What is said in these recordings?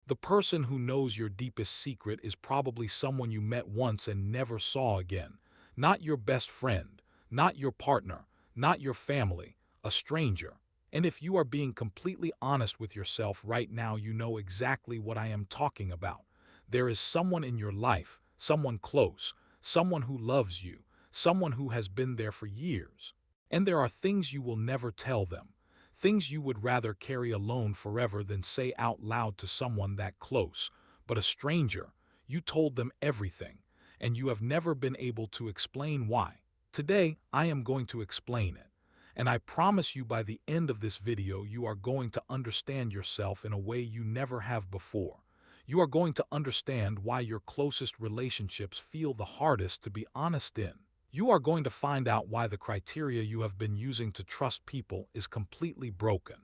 The person who knows your deepest secret is probably someone you met once and never saw again. Not your best friend, not your partner, not your family, a stranger. And if you are being completely honest with yourself right now, you know exactly what I am talking about. There is someone in your life, someone close, someone who loves you, someone who has been there for years. And there are things you will never tell them. Things you would rather carry alone forever than say out loud to someone that close. But a stranger, you told them everything, and you have never been able to explain why. Today, I am going to explain it. And I promise you by the end of this video, you are going to understand yourself in a way you never have before. You are going to understand why your closest relationships feel the hardest to be honest in. You are going to find out why the criteria you have been using to trust people is completely broken.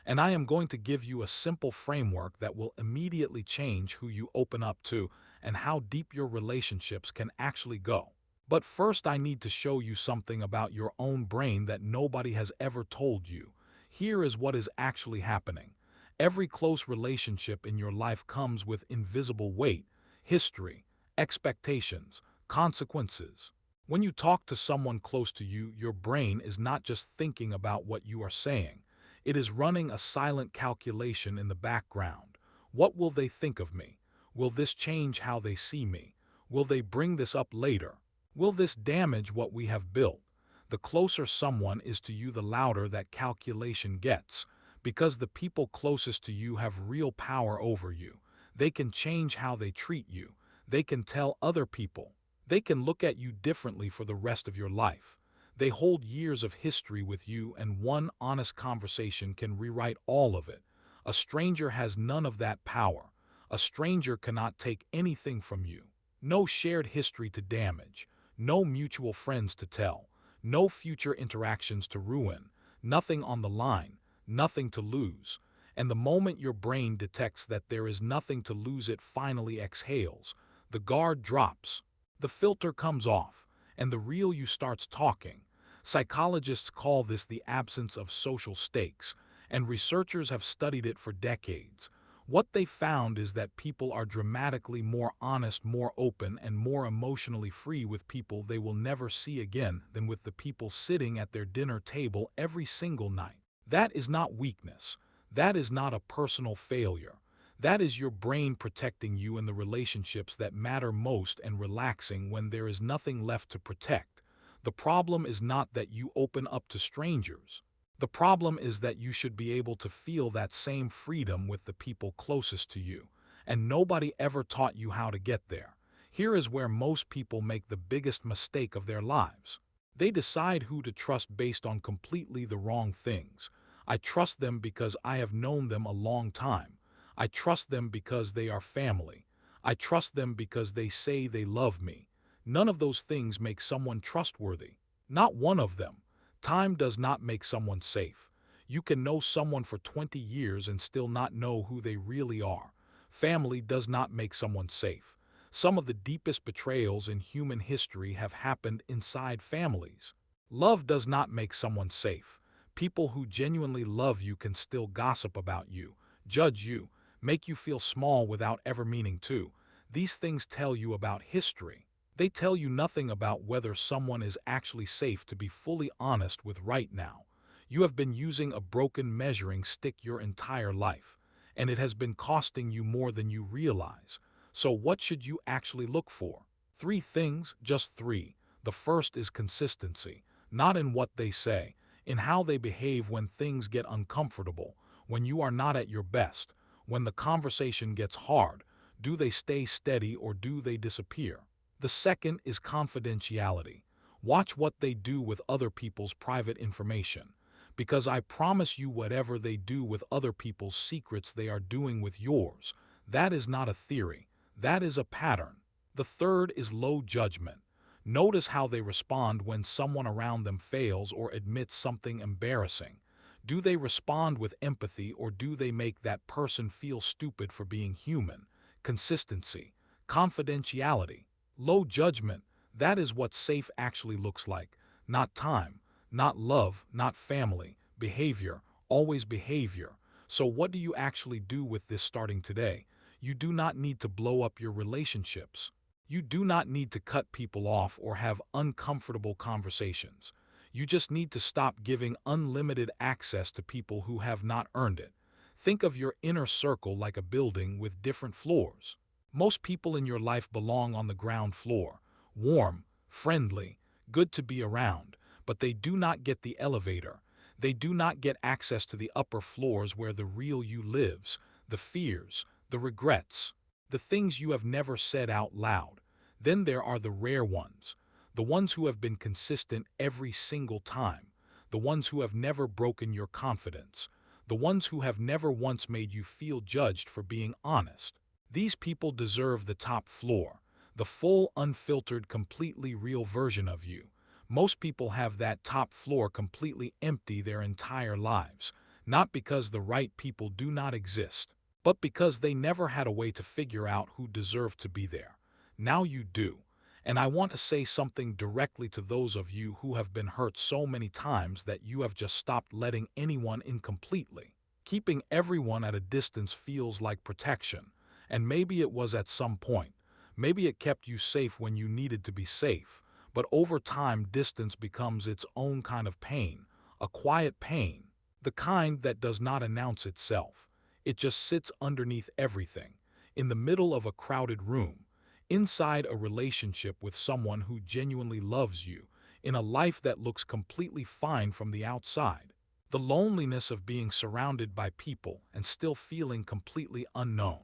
And I am going to give you a simple framework that will immediately change who you open up to and how deep your relationships can actually go. But first, I need to show you something about your own brain that nobody has ever told you. Here is what is actually happening. Every close relationship in your life comes with invisible weight, history, expectations, consequences. When you talk to someone close to you, your brain is not just thinking about what you are saying. It is running a silent calculation in the background. What will they think of me? Will this change how they see me? Will they bring this up later? Will this damage what we have built? The closer someone is to you, the louder that calculation gets, because the people closest to you have real power over you. They can change how they treat you. They can tell other people. They can look at you differently for the rest of your life. They hold years of history with you, and one honest conversation can rewrite all of it. A stranger has none of that power. A stranger cannot take anything from you. No shared history to damage. No mutual friends to tell. No future interactions to ruin. Nothing on the line. Nothing to lose. And the moment your brain detects that there is nothing to lose, it finally exhales. The guard drops. The filter comes off, and the real you starts talking. Psychologists call this the absence of social stakes, and researchers have studied it for decades. What they found is that people are dramatically more honest, more open, and more emotionally free with people they will never see again than with the people sitting at their dinner table every single night. That is not weakness. That is not a personal failure. That is your brain protecting you in the relationships that matter most and relaxing when there is nothing left to protect. The problem is not that you open up to strangers. The problem is that you should be able to feel that same freedom with the people closest to you, and nobody ever taught you how to get there. Here is where most people make the biggest mistake of their lives. They decide who to trust based on completely the wrong things. I trust them because I have known them a long time. I trust them because they are family. I trust them because they say they love me. None of those things make someone trustworthy. Not one of them. Time does not make someone safe. You can know someone for 20 years and still not know who they really are. Family does not make someone safe. Some of the deepest betrayals in human history have happened inside families. Love does not make someone safe. People who genuinely love you can still gossip about you, judge you, make you feel small without ever meaning to. These things tell you about history. They tell you nothing about whether someone is actually safe to be fully honest with right now. You have been using a broken measuring stick your entire life, and it has been costing you more than you realize. So what should you actually look for? 3 things, just 3. The first is consistency, not in what they say, in how they behave when things get uncomfortable, when you are not at your best, when the conversation gets hard. Do they stay steady or do they disappear? The second is confidentiality. Watch what they do with other people's private information, because I promise you whatever they do with other people's secrets they are doing with yours. That is not a theory. That is a pattern. The third is low judgment. Notice how they respond when someone around them fails or admits something embarrassing. Do they respond with empathy or do they make that person feel stupid for being human? Consistency, confidentiality, low judgment. That is what safe actually looks like. Not time, not love, not family. Behavior, always behavior. So what do you actually do with this starting today? You do not need to blow up your relationships. You do not need to cut people off or have uncomfortable conversations. You just need to stop giving unlimited access to people who have not earned it. Think of your inner circle like a building with different floors. Most people in your life belong on the ground floor, warm, friendly, good to be around, but they do not get the elevator. They do not get access to the upper floors where the real you lives, the fears, the regrets, the things you have never said out loud. Then there are the rare ones, the ones who have been consistent every single time, the ones who have never broken your confidence, the ones who have never once made you feel judged for being honest. These people deserve the top floor, the full, unfiltered, completely real version of you. Most people have that top floor completely empty their entire lives, not because the right people do not exist, but because they never had a way to figure out who deserved to be there. Now you do. And I want to say something directly to those of you who have been hurt so many times that you have just stopped letting anyone in completely. Keeping everyone at a distance feels like protection, and maybe it was at some point. Maybe it kept you safe when you needed to be safe, but over time distance becomes its own kind of pain, a quiet pain, the kind that does not announce itself. It just sits underneath everything, in the middle of a crowded room, inside a relationship with someone who genuinely loves you, in a life that looks completely fine from the outside. The loneliness of being surrounded by people and still feeling completely unknown.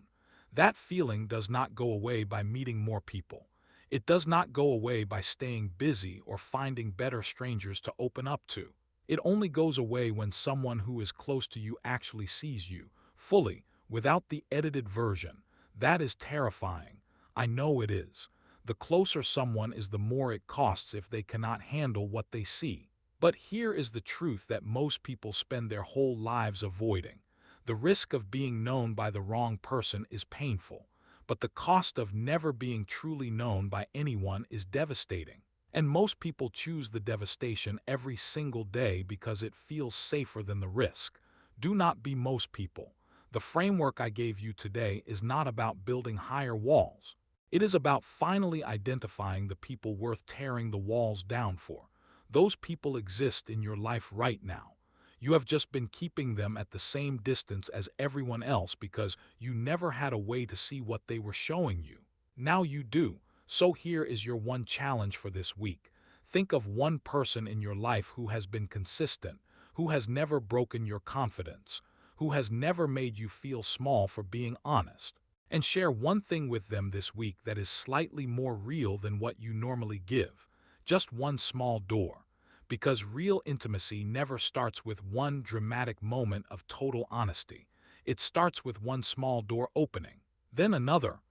That feeling does not go away by meeting more people. It does not go away by staying busy or finding better strangers to open up to. It only goes away when someone who is close to you actually sees you, fully, without the edited version. That is terrifying. I know it is. The closer someone is, the more it costs if they cannot handle what they see. But here is the truth that most people spend their whole lives avoiding. The risk of being known by the wrong person is painful, but the cost of never being truly known by anyone is devastating. And most people choose the devastation every single day because it feels safer than the risk. Do not be most people. The framework I gave you today is not about building higher walls. It is about finally identifying the people worth tearing the walls down for. Those people exist in your life right now. You have just been keeping them at the same distance as everyone else because you never had a way to see what they were showing you. Now you do. So here is your one challenge for this week. Think of one person in your life who has been consistent, who has never broken your confidence, who has never made you feel small for being honest. And share one thing with them this week that is slightly more real than what you normally give. Just one small door. Because real intimacy never starts with one dramatic moment of total honesty. It starts with one small door opening, then another,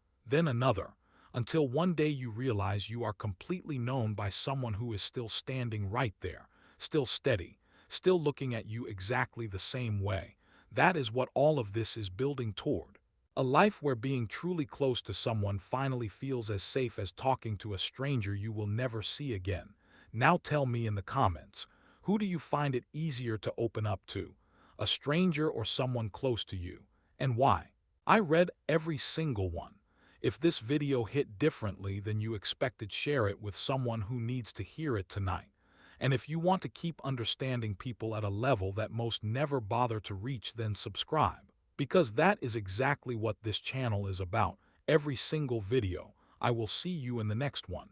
until one day you realize you are completely known by someone who is still standing right there, still steady, still looking at you exactly the same way. That is what all of this is building toward. A life where being truly close to someone finally feels as safe as talking to a stranger you will never see again. Now tell me in the comments, who do you find it easier to open up to? A stranger or someone close to you? And why? I read every single one. If this video hit differently than you expected, share it with someone who needs to hear it tonight. And if you want to keep understanding people at a level that most never bother to reach, then subscribe. Because that is exactly what this channel is about. Every single video. I will see you in the next one.